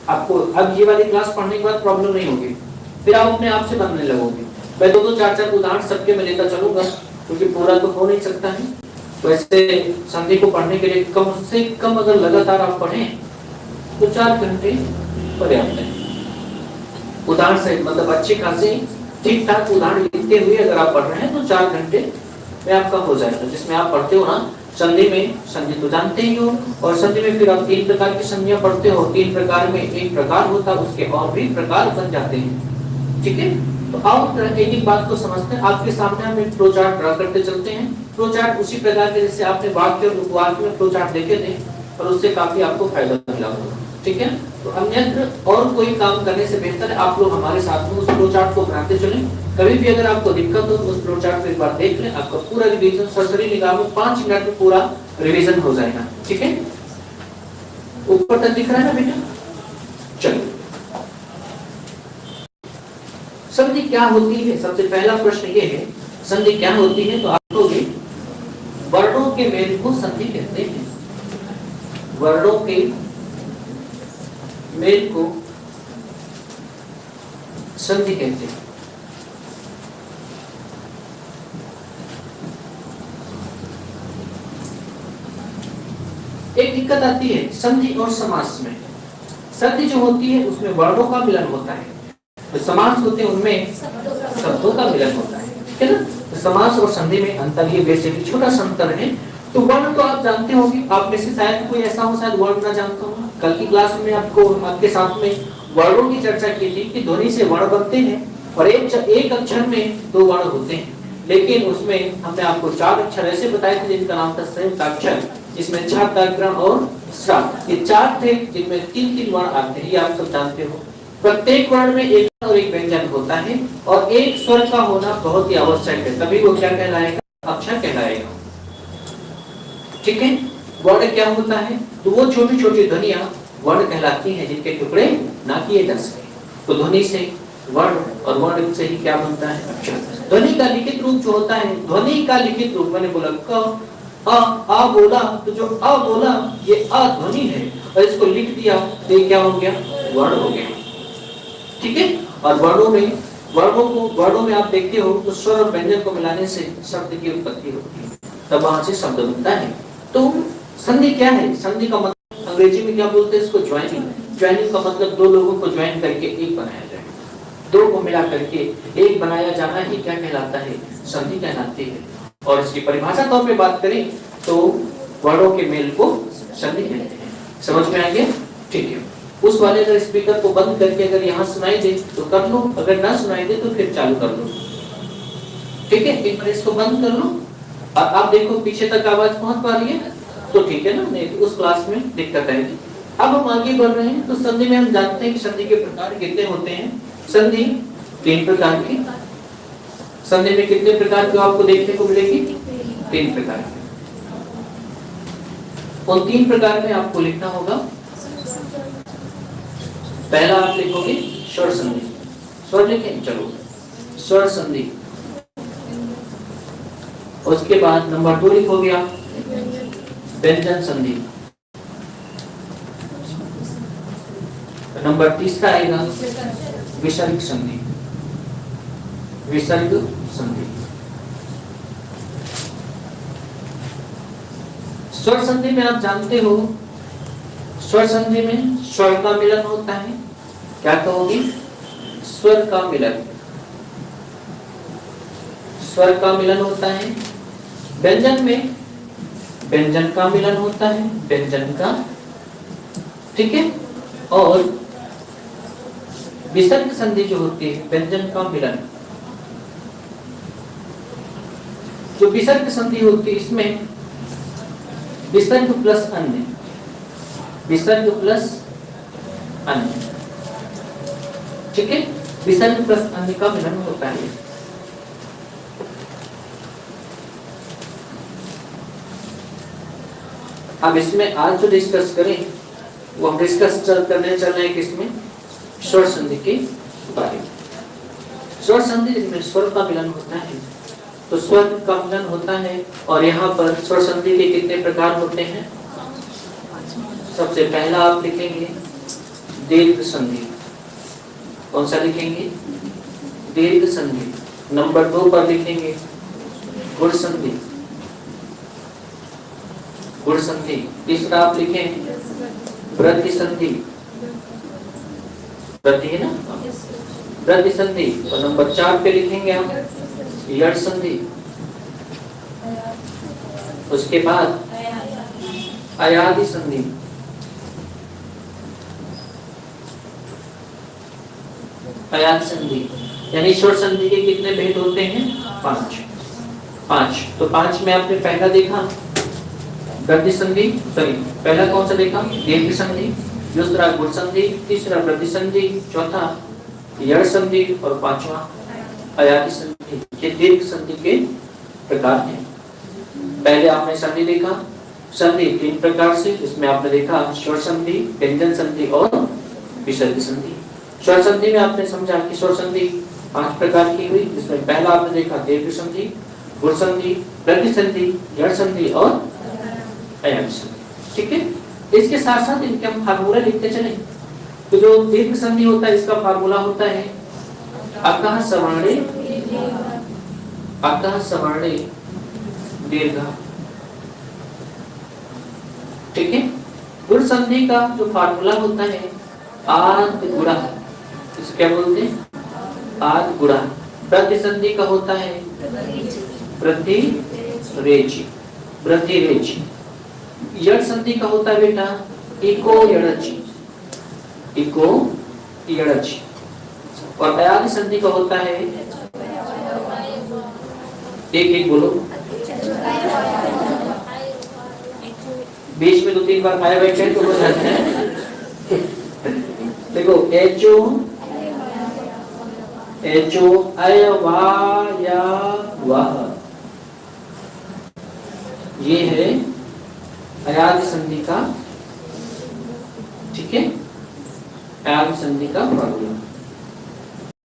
आपको अब ये वाली क्लास पढ़ने के बाद प्रॉब्लम नहीं होगी, फिर आप अपने आप से बनने लगोगे। मैं दो चार चार उदाहरण सबके में लेता चलूंगा, क्योंकि पूरा तो हो नहीं सकता है। वैसे संधि को पढ़ने के लिए कम से कम अगर लगातार आप पढ़ें तो 4 घंटे पर्याप्त है। उदाहरण से मतलब अच्छी खासी ठीक ठाक उदाहरण लिखते हुए अगर आप पढ़ रहे हैं तो 4 घंटे में आपका हो जाएगा, जिसमें आप पढ़ते हो ना संधि में, संधि तो जानते ही हो, और संधि में फिर आप 3 प्रकार की संधियां पढ़ते हो। 3 प्रकार में एक प्रकार होता है, उसके और भी प्रकार बन जाते हैं। ठीक है, तो आओ एक एक बात को समझते हैं। आपके सामने हम एक फ्लो चार्ट ड्रा करते चलते हैं। फ्लो चार्ट उसी प्रकार के जैसे आपने वाक्य और उपवाक्य में फ्लो चार्ट देखे थे, और उससे काफी आपको फायदा मिला होगा। ठीक है, तो अन्यत्र और कोई काम करने से बेहतर है आप लोग हमारे साथ में उस फ्लो चार्ट को बनाते चलें। कभी भी अगर आपको दिक्कत हो तो उस फ्लो चार्ट को एक बार देख लें, आपका पूरा रिवीजन सरसरी निगाह में 5 मिनट में पूरा रिवीजन हो जाएगा। ठीक है, ऊपर तक दिख रहा है ना बेटा? चलिए, संधि क्या होती है? सबसे पहला प्रश्न ये है, संधि क्या होती है? तो आप लोग वर्णों के मेल को संधि कहते हैं। वर्णों के मेल को संधि कहते हैं। एक दिक्कत आती है संधि और समास में। संधि जो होती है उसमें वर्णों का मिलन होता है, तो समास होते हैं उनमें शब्दों का मिलन होता है। ठीक है ना? तो समास और संधि में अंतर ये बेसिकली छोटा सा अंतर है। तो वर्ण तो आप जानते होंगे, आप में से शायद कोई ऐसा हो शायद वर्ण ना जानता हो। कल की क्लास में आपको आपके साथ में वर्णों की चर्चा की थी कि ध्वनि से वर्ण बनते हैं और एक अक्षर में 2 वर्ण होते हैं, लेकिन उसमें हमने आपको 4 अक्षर ऐसे बताए थे जिनका नाम था संयुक्त अक्षर, जिसमें छ त ग्र और स, ये 4 थे जिनमें 3-3 वर्ण आते हैं। ये आप सब जानते हो। प्रत्येक वर्ण में एक और एक व्यंजन होता है और एक स्वर का होना बहुत ही आवश्यक है, तभी वो क्या कहलाएगा? अक्षर कहलाएगा। ठीक है, वर्ण क्या होता है? तो वो छोटी छोटी ध्वनियां वर्ण कहलाती हैं जिनके टुकड़े ना किए जा सके। तो ध्वनि से वर्ण और वर्ण से ही क्या बनता है? अक्षर। ध्वनि का लिखित रूप जो होता है, ध्वनि का लिखित रूप मैंने बोला क आ बोला, तो जो आ बोला ये आ ध्वनि है, और इसको लिख दिया तो ये क्या हो गया? वर्ण हो गया। ठीक है, और वर्णों में आप देखते हो तो स्वर और व्यंजन को मिलाने से शब्द की उत्पत्ति होती है, तब वहां से शब्द बनता है। तो संधि क्या है? संधि का मतलब अंग्रेजी में क्या बोलते हैं इसको? ज्वाइनिंग। ज्वाइनिंग का मतलब 2 लोगों को ज्वाइन करके एक बनाया जाए, 2 को मिला करके एक बनाया जाना ही क्या कहलाता है? संधि कहलाती है। और इसकी परिभाषा तौर पे बात करें तो वर्णों के मेल को संधि कहते हैं। समझ में आ गया? ठीक है, उस वाले अगर स्पीकर को बंद करके अगर यहाँ सुनाई दे तो कर लो, अगर ना सुनाई दे तो फिर चालू कर लो। ठीक है, एक बार इसको बंद कर लो और आप देखो पीछे तक आवाज पहुंच पा रही है तो ठीक है ना, नहीं तो उस क्लास में दिक्कत आएगी। अब हम आगे बढ़ रहे हैं। तो संधि में हम जानते हैं कि संधि के प्रकार कितने होते हैं। संधि 3 प्रकार की। संधि में कितने प्रकार की आपको देखने को मिलेगी? 3 प्रकार की। उन 3 प्रकार में आपको लिखना होगा। पहला आप लिखोगे स्वर संधि। स्वर लिखें, चलो स्वर संधि। उसके बाद नंबर 2 लिखोगे आप व्यंजन संधि। नंबर 3 आएगा विसर्ग संधि। विसर्ग संधि। स्वर संधि में आप जानते हो, स्वर संधि में स्वर का मिलन होता है। क्या कहोगे? स्वर का मिलन। स्वर का मिलन होता है। व्यंजन में व्यंजन का मिलन होता है, व्यंजन का। ठीक है, और विसर्ग संधि जो होती है व्यंजन का मिलन। जो विसर्ग संधि होती है इसमें विसर्ग प्लस अन्य, विसर्ग प्लस अन्य। ठीक है, विसर्ग प्लस अन्य का मिलन होता है। अब इसमें आज जो डिस्कस करें वो हम डिस्कस करने चल रहे हैं किसमें? स्वर संधि के बारे में। स्वर संधि जिसमें स्वर का मिलन होता है, तो स्वर का मिलन होता है। और यहाँ पर स्वर संधि के कितने प्रकार होते हैं? सबसे पहला आप लिखेंगे दीर्घ संधि। कौन सा लिखेंगे? दीर्घ संधि। नंबर 2 पर लिखेंगे गुण संधि। गुण संधि। तीसरा आप लिखें वृद्धि संधि। वृद्धि है ना, वृद्धि संधि। और नंबर 4 पे लिखेंगे आप यड़ संधि। उसके बाद अयादि संधि। अयादि संधि यानी स्वर संधि के कितने भेद होते हैं? 5। तो 5 में आपने पहला देखा वृद्धि संधि, सॉरी पहला कौन सा देखा? दीर्घ संधि। दूसरा गुण संधि, तीसरा वृद्धि संधि, चौथा यड़ संधि और 5वां अयादि संधि। ये दीर्घ संधि के प्रकार हैं। पहले आपने संधि देखा, संधि 3 प्रकार से, इसमें आपने देखा स्वर संधि, व्यंजन संधि और विसर्ग संधि। स्वर संधि में आपने समझा कि स्वर संधि 5 प्रकार की हुई, जिसमें पहला आपने देखा दीर्घ संधि, गुण संधि, वृद्धि संधि, यड़ संधि और अयादि संधि। ठीक है, इसके साथ साथ इनके हम फार्मूला लिखते चले। तो जो दीर्घ संधि होता है इसका फार्मूला होता है अकः सवर्णे दीर्घ। ठीक है, गुण संधि का जो फार्मूला होता है आद गुणा, इसे क्या बोलते हैं? आद गुणा। वृद्धि संधि का होता है वृद्धि रेचि, वृद्धि रेचि। यड़ संधि का होता है बेटा इको यड़चि, इको यड़चि। और अयादि संधि का होता है एक बोलो, बीच में 2-3 बार आया बैठे तो हो जाते हैं। देखो एचो अय वा या वाह, ये है अयादि संधि का। ठीक है, अयादि संधि का फार्मूला।